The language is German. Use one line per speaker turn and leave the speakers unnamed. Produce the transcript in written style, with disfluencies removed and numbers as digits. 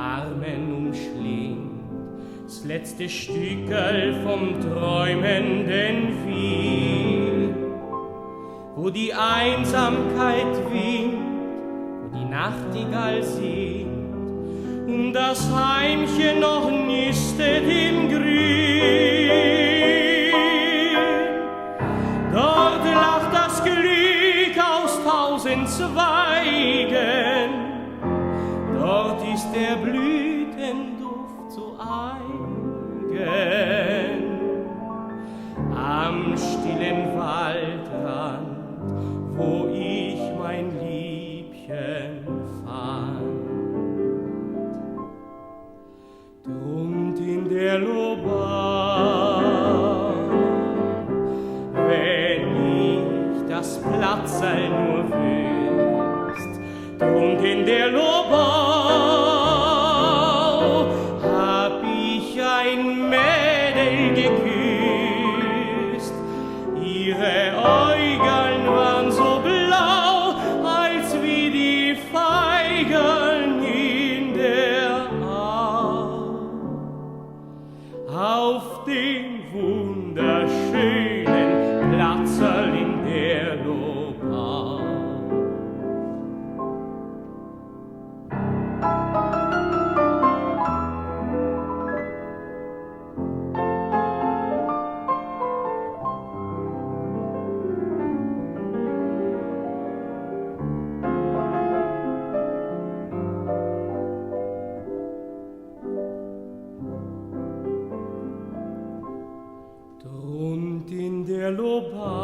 Armen umschlingt, das letzte Stückerl vom träumenden Viel, wo die Einsamkeit winkt, wo die Nachtigall singt und das Heimchen noch nistet im Grün. Dort lacht das Glück aus 1000 Zweigen, dort ist der Blütenduft so eigen. Am stillen Waldrand, wo ich mein Liebchen fand, drunten in der Lobau, wenn ich das Platzerl nur wüsst, drunten in der Lobau, hab ich ein Mädel geküsst, ihre Äugeln waren so blau, als wie die Feigeln in der Au. Auf dem wunderschönen Platzerl in der Lobau. Drunten in der Lobau